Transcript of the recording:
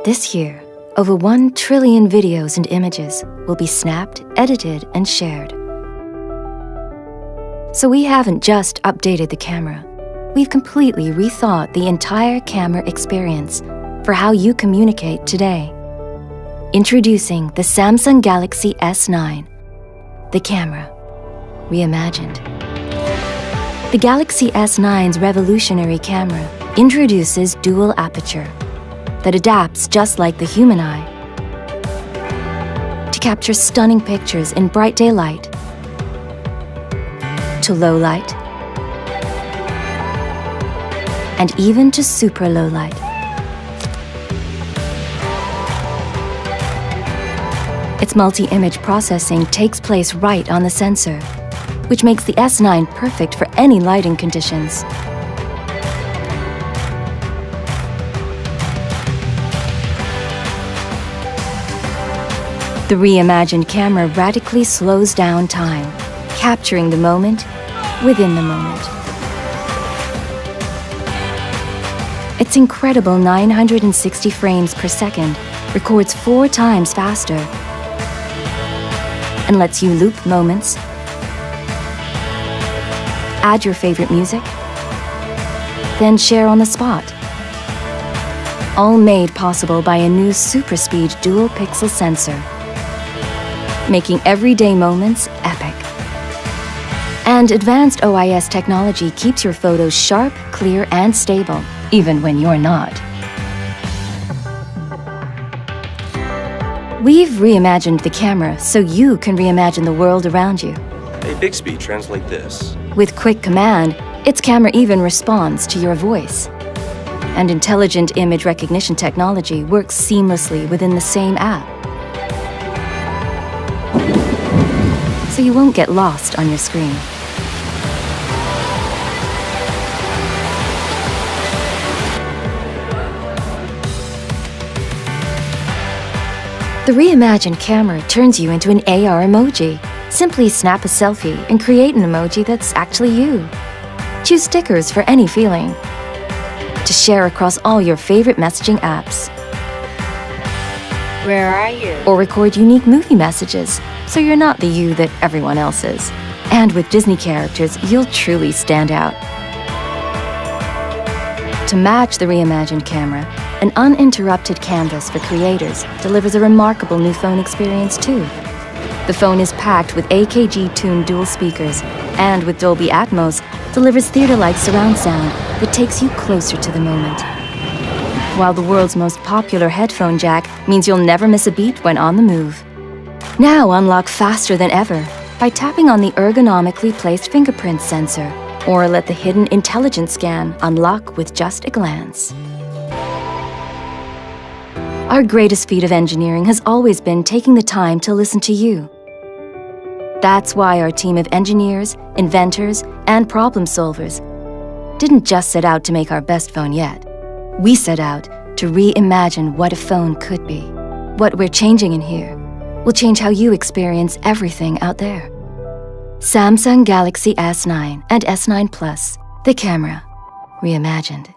This year, over 1 trillion videos and images will be snapped, edited, and shared. So we haven't just updated the camera. We've completely rethought the entire camera experience for how you communicate today. Introducing the Samsung Galaxy S9, the camera reimagined. The Galaxy S9's revolutionary camera introduces dual aperture that adapts just like the human eye to capture stunning pictures in bright daylight, to low light, and even to super low light. Its multi-image processing takes place right on the sensor, which makes the S9 perfect for any lighting conditions. The reimagined camera radically slows down time, capturing the moment within the moment. Its incredible 960 frames per second records 4 times faster and lets you loop moments, add your favorite music, then share on the spot. All made possible by a new super speed dual pixel sensor, making everyday moments epic. And advanced OIS technology keeps your photos sharp, clear, and stable, even when you're not. We've reimagined the camera so you can reimagine the world around you. Hey, Bixby, translate this. With quick command, its camera even responds to your voice. And intelligent image recognition technology works seamlessly within the same app. So you won't get lost on your screen. The reimagined camera turns you into an AR emoji. Simply snap a selfie and create an emoji that's actually you. Choose stickers for any feeling to share across all your favorite messaging apps. Where are you? Or record unique movie messages, so you're not the you that everyone else is. And with Disney characters, you'll truly stand out. To match the reimagined camera, an uninterrupted canvas for creators delivers a remarkable new phone experience too. The phone is packed with AKG-tuned dual speakers, and with Dolby Atmos, delivers theater-like surround sound that takes you closer to the moment. While the world's most popular headphone jack means you'll never miss a beat when on the move. Now unlock faster than ever by tapping on the ergonomically placed fingerprint sensor, or let the hidden intelligence scan unlock with just a glance. Our greatest feat of engineering has always been taking the time to listen to you. That's why our team of engineers, inventors, and problem solvers didn't just set out to make our best phone yet. We set out to reimagine what a phone could be. What we're changing in here will change how you experience everything out there. Samsung Galaxy S9 and S9 Plus, the camera reimagined.